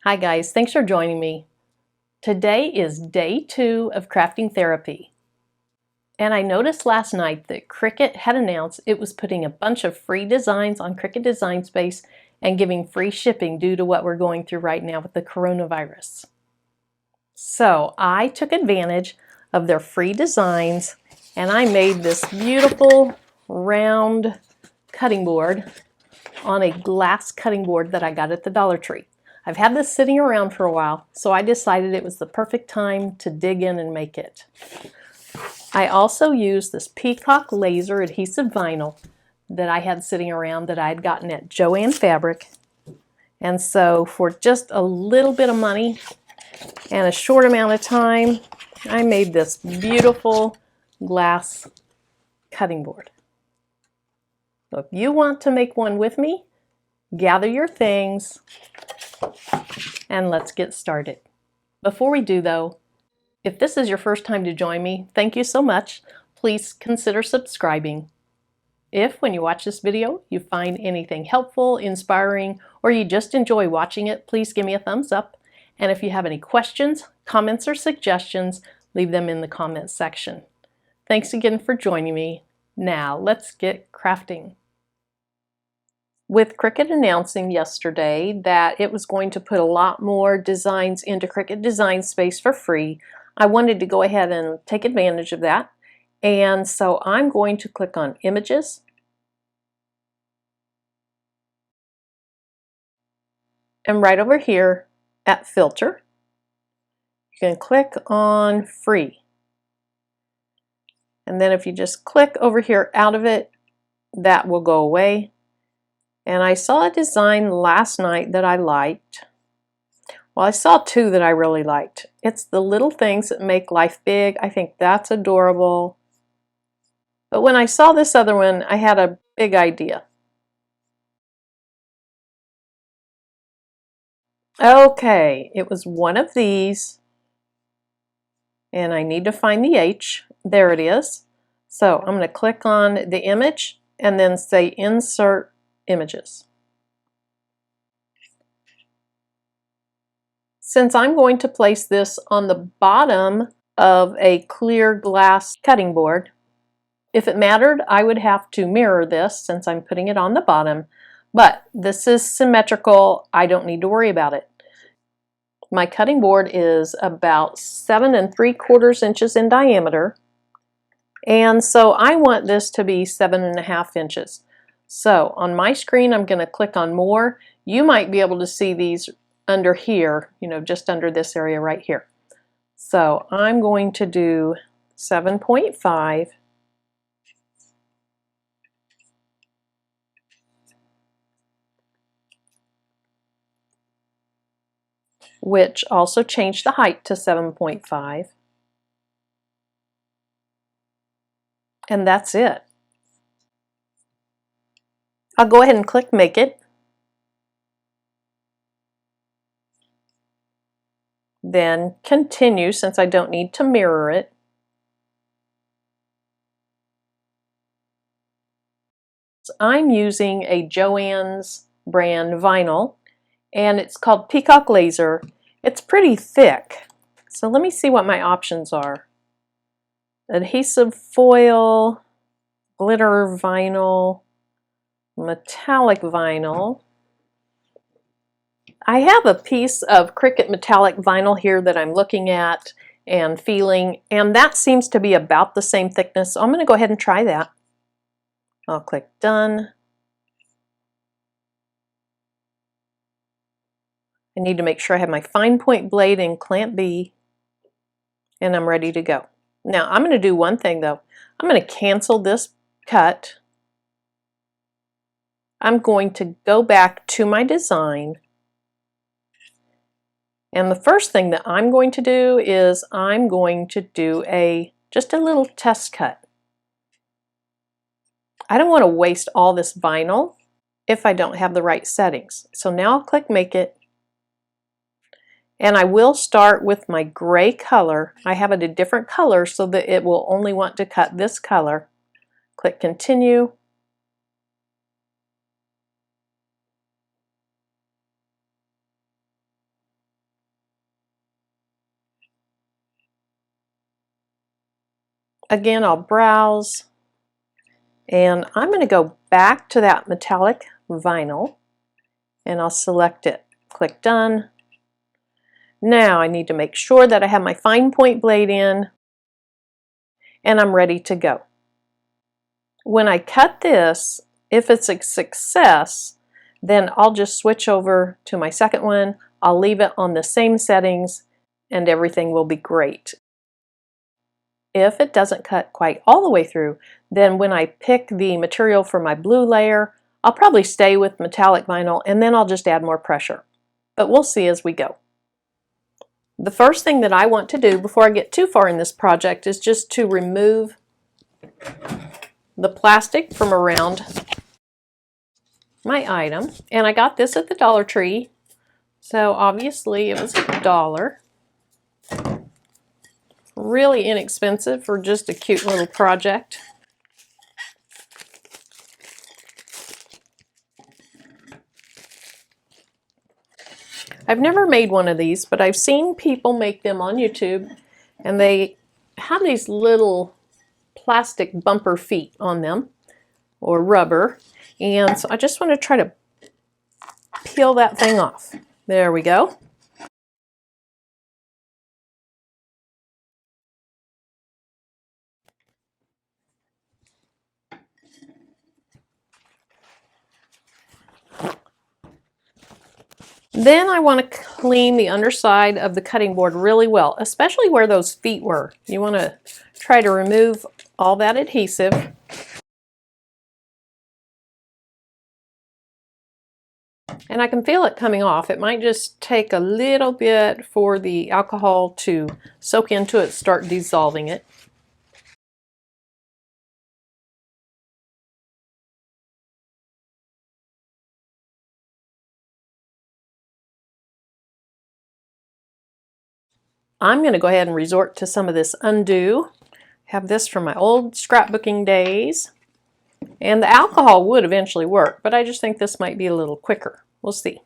Hi guys, thanks for joining me. Today is day 2 of crafting therapy. And I noticed last night that Cricut had announced it was putting a bunch of free designs on Cricut Design Space and giving free shipping due to what we're going through right now with the coronavirus. So I took advantage of their free designs and I made this beautiful round cutting board on a glass cutting board that I got at the Dollar Tree. I've had this sitting around for a while, so I decided it was the perfect time to dig in and make it. I also used this peacock laser adhesive vinyl that I had sitting around that I had gotten at Joann Fabric. And so for just a little bit of money and a short amount of time, I made this beautiful glass cutting board. So if you want to make one with me, gather your things and let's get started. Before we do though, if this is your first time to join me, thank you so much. Please consider subscribing. If, when you watch this video, you find anything helpful, inspiring, or you just enjoy watching it, please give me a thumbs up. And if you have any questions, comments, or suggestions, leave them in the comments section. Thanks again for joining me. Now, let's get crafting. With Cricut announcing yesterday that it was going to put a lot more designs into Cricut Design Space for free, I wanted to go ahead and take advantage of that. And so I'm going to click on Images. And right over here at Filter, you can click on Free. And then if you just click over here out of it, that will go away. And I saw a design last night that I liked. Well, I saw two that I really liked. It's the little things that make life big. I think that's adorable. But when I saw this other one, I had a big idea. Okay, it was one of these. And I need to find the H. There it is. So I'm going to click on the image and then say Insert Images. Since I'm going to place this on the bottom of a clear glass cutting board, if it mattered, I would have to mirror this since I'm putting it on the bottom, but this is symmetrical. I don't need to worry about it. My cutting board is about 7 3/4 inches in diameter, and so I want this to be 7.5 inches. So on my screen, I'm going to click on More. You might be able to see these under here, just under this area right here. So I'm going to do 7.5. Which also changed the height to 7.5. And that's it. I'll go ahead and click Make It. Then Continue, since I don't need to mirror it. I'm using a Joann's brand vinyl, and it's called Peacock Laser. It's pretty thick. So let me see what my options are. Adhesive foil, glitter vinyl, metallic vinyl. I have a piece of Cricut metallic vinyl here that I'm looking at and feeling, and that seems to be about the same thickness, so I'm going to go ahead and try that. I'll click Done. I need to make sure I have my fine point blade in clamp B, and I'm ready to go. Now I'm going to do one thing though. I'm going to cancel this cut. I'm going to go back to my design. And the first thing that I'm going to do is I'm going to do just a little test cut. I don't want to waste all this vinyl if I don't have the right settings. So now I'll click Make It. And I will start with my gray color. I have it a different color so that it will only want to cut this color. Click Continue. Again, I'll browse, and I'm going to go back to that metallic vinyl, and I'll select it. Click Done. Now I need to make sure that I have my fine point blade in, and I'm ready to go. When I cut this, if it's a success, then I'll just switch over to my second one. I'll leave it on the same settings, and everything will be great. If it doesn't cut quite all the way through, then when I pick the material for my blue layer, I'll probably stay with metallic vinyl, and then I'll just add more pressure. But we'll see as we go. The first thing that I want to do before I get too far in this project is just to remove the plastic from around my item. And I got this at the Dollar Tree, so obviously it was $1. Really inexpensive for just a cute little project. I've never made one of these, but I've seen people make them on YouTube, and they have these little plastic bumper feet on them, or rubber, and so I just want to try to peel that thing off. There we go. Then I want to clean the underside of the cutting board really well, especially where those feet were. You want to try to remove all that adhesive. And I can feel it coming off. It might just take a little bit for the alcohol to soak into it, start dissolving it. I'm going to go ahead and resort to some of this undo. Have this from my old scrapbooking days. And the alcohol would eventually work, but I just think this might be a little quicker. We'll see.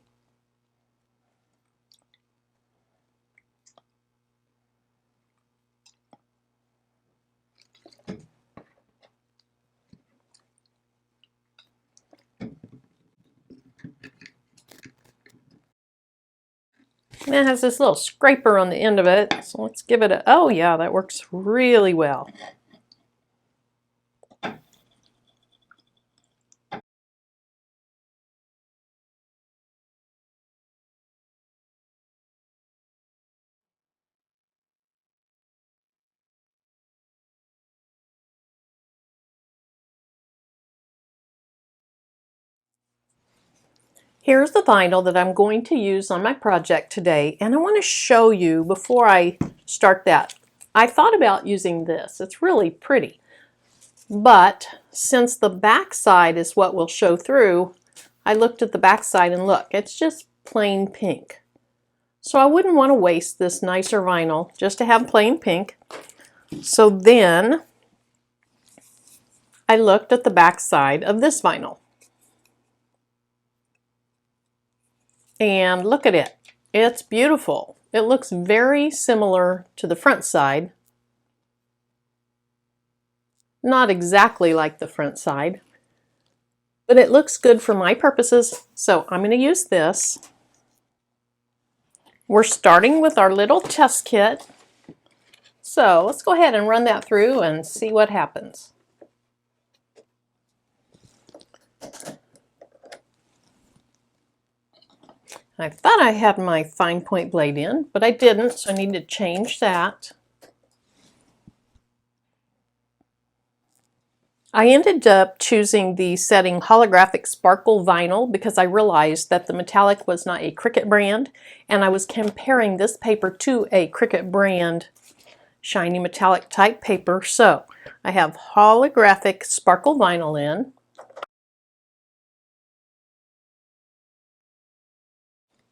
And it has this little scraper on the end of it, so let's give it a, oh yeah, that works really well. Here's the vinyl that I'm going to use on my project today, and I want to show you before I start that. I thought about using this. It's really pretty, but since the back side is what will show through, I looked at the back side and look, it's just plain pink. So I wouldn't want to waste this nicer vinyl just to have plain pink. So then I looked at the back side of this vinyl. And look at it. It's beautiful. It looks very similar to the front side. Not exactly like the front side, but it looks good for my purposes, so I'm going to use this. We're starting with our little test kit, so let's go ahead and run that through and see what happens. I thought I had my fine point blade in, but I didn't, so I need to change that. I ended up choosing the setting holographic sparkle vinyl because I realized that the metallic was not a Cricut brand, and I was comparing this paper to a Cricut brand shiny metallic type paper. So I have holographic sparkle vinyl in.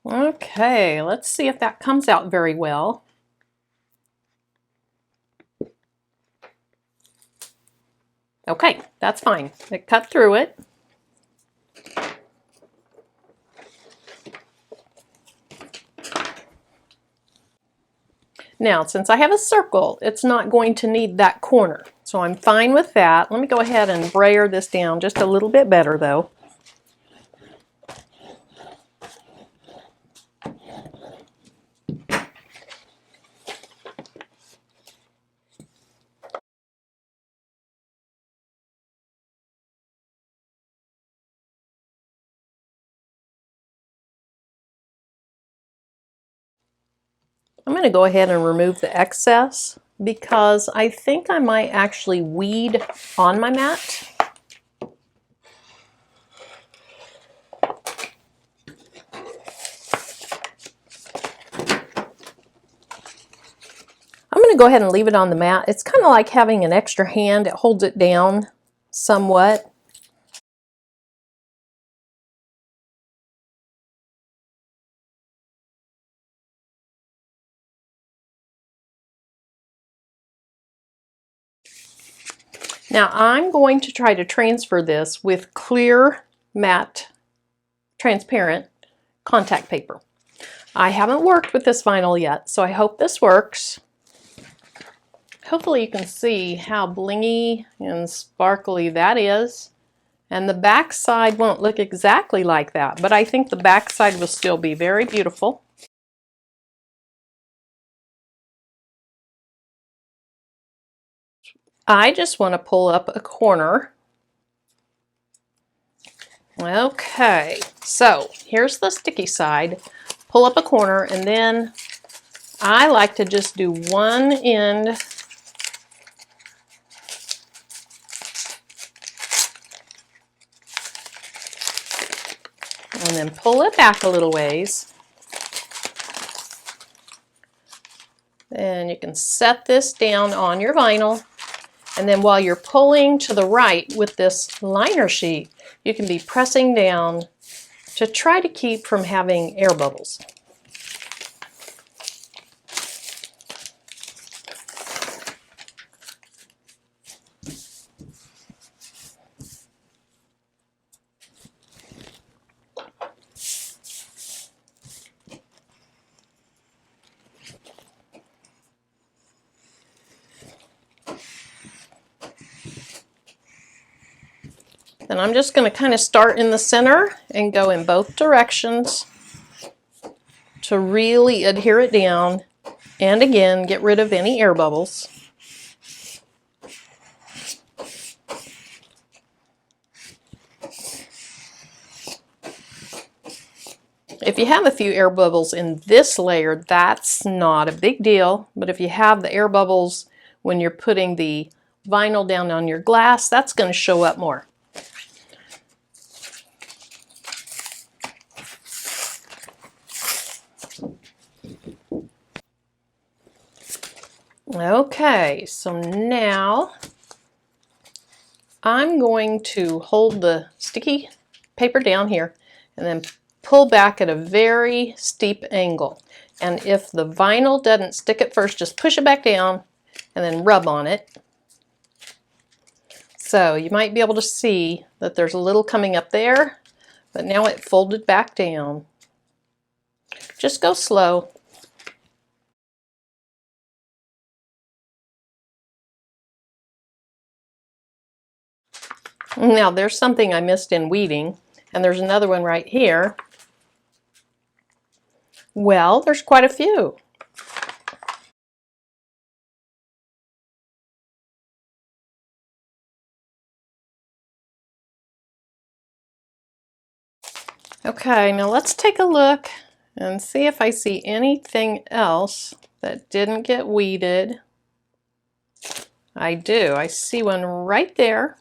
Okay, let's see if that comes out very well. Okay, that's fine. It cut through it. Now, since I have a circle, it's not going to need that corner. So I'm fine with that. Let me go ahead and brayer this down just a little bit better though. I'm going to go ahead and remove the excess because I think I might actually weed on my mat. I'm going to go ahead and leave it on the mat. It's kind of like having an extra hand. It holds it down somewhat. Now I'm going to try to transfer this with clear, matte, transparent contact paper. I haven't worked with this vinyl yet, so I hope this works. Hopefully you can see how blingy and sparkly that is. And the back side won't look exactly like that, but I think the back side will still be very beautiful. I just want to pull up a corner. Okay, so here's the sticky side. Pull up a corner, and then I like to just do one end and then pull it back a little ways. And you can set this down on your vinyl, and then while you're pulling to the right with this liner sheet, you can be pressing down to try to keep from having air bubbles. And I'm just going to kind of start in the center and go in both directions to really adhere it down, and again get rid of any air bubbles. If you have a few air bubbles in this layer, that's not a big deal, but if you have the air bubbles when you're putting the vinyl down on your glass, that's going to show up more. Okay, so now I'm going to hold the sticky paper down here and then pull back at a very steep angle. And if the vinyl doesn't stick at first, just push it back down and then rub on it. So you might be able to see that there's a little coming up there, but now it folded back down. Just go slow. Now there's something I missed in weeding, and there's another one right here. Well, there's quite a few. Okay, now let's take a look and see if I see anything else that didn't get weeded. I do. I see one right there.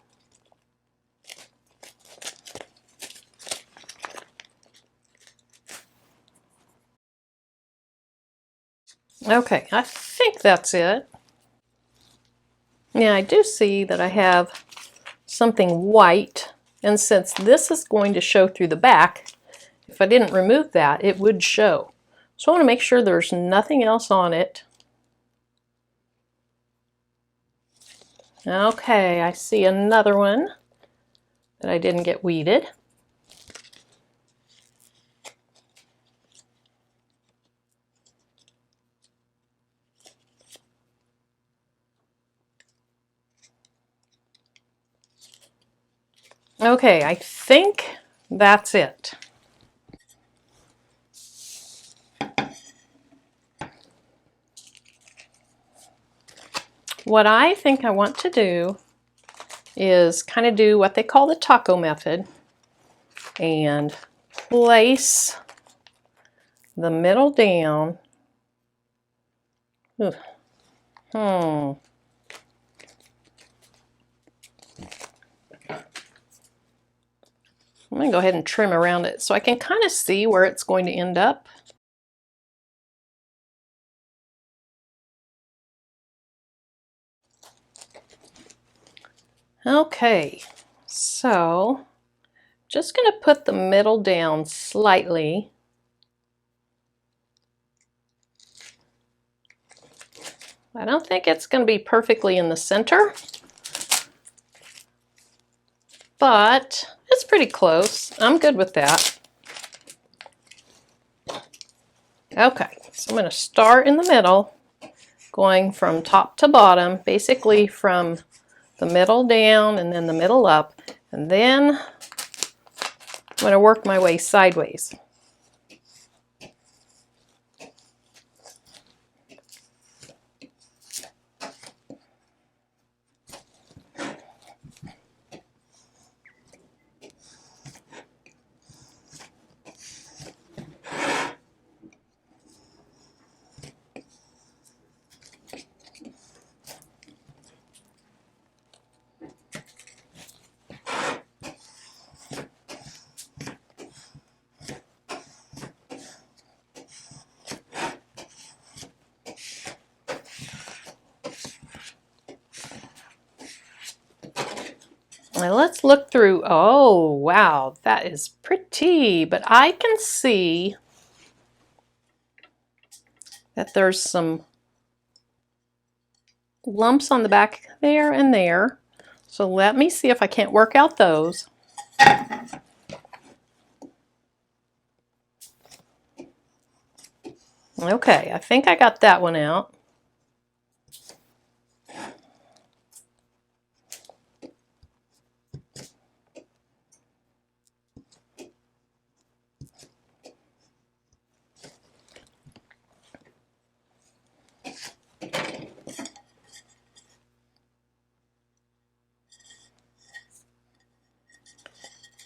Okay, I think that's it. Yeah, I do see that I have something white, and since this is going to show through the back, if I didn't remove that, it would show. So I want to make sure there's nothing else on it. Okay, I see another one that I didn't get weeded. Okay, I think that's it. What I think I want to do is kind of do what they call the taco method and place the middle down. Ooh. I'm going to go ahead and trim around it so I can kind of see where it's going to end up. Okay, so just going to put the middle down slightly. I don't think it's going to be perfectly in the center, but it's pretty close. I'm good with that. Okay, so I'm going to start in the middle, going from top to bottom, basically from the middle down and then the middle up, and then I'm going to work my way sideways. Now let's look through. Oh, wow, that is pretty, but I can see that there's some lumps on the back there and there. So let me see if I can't work out those. Okay, I think I got that one out.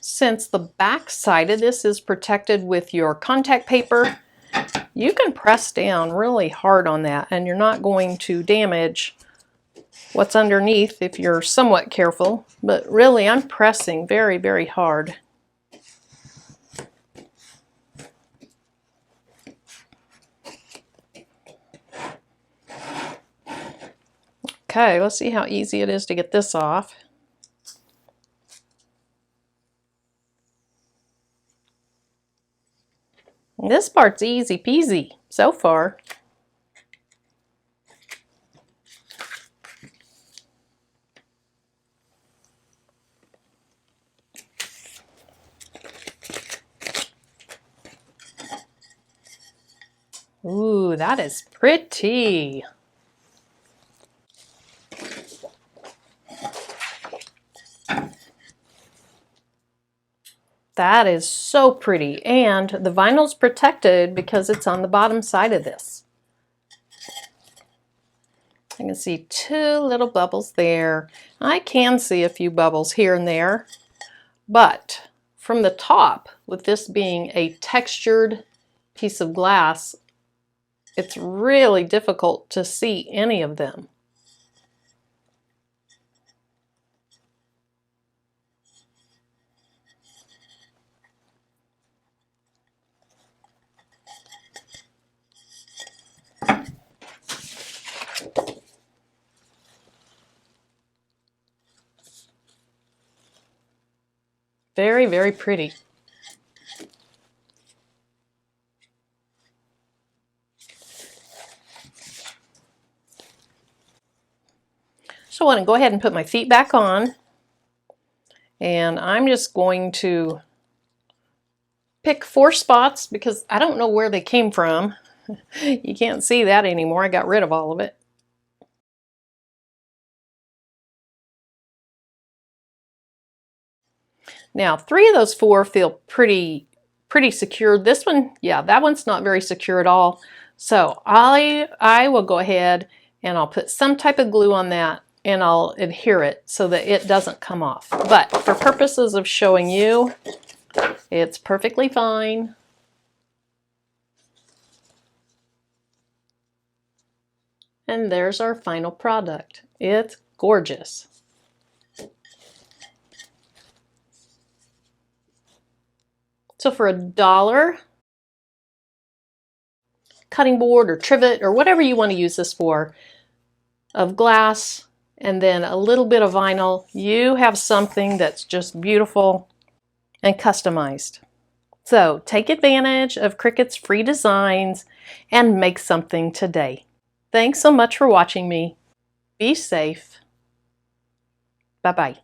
Since the back side of this is protected with your contact paper, you can press down really hard on that and you're not going to damage what's underneath if you're somewhat careful, but really I'm pressing very, very hard. Okay, let's see how easy it is to get this off. This part's easy peasy so far. Ooh, that is pretty. That is so pretty, and the vinyl's protected because it's on the bottom side of this. I can see two little bubbles there. I can see a few bubbles here and there, but from the top, with this being a textured piece of glass, it's really difficult to see any of them. Very, very pretty. So I want to go ahead and put my feet back on, and I'm just going to pick 4 spots because I don't know where they came from. You can't see that anymore. I got rid of all of it. Now, 3 of those 4 feel pretty secure. This one, yeah, that one's not very secure at all. So I will go ahead and I'll put some type of glue on that and I'll adhere it so that it doesn't come off. But for purposes of showing you, it's perfectly fine. And there's our final product. It's gorgeous. So for $1, cutting board or trivet or whatever you want to use this for, of glass and then a little bit of vinyl, you have something that's just beautiful and customized. So take advantage of Cricut's free designs and make something today. Thanks so much for watching me. Be safe. Bye-bye.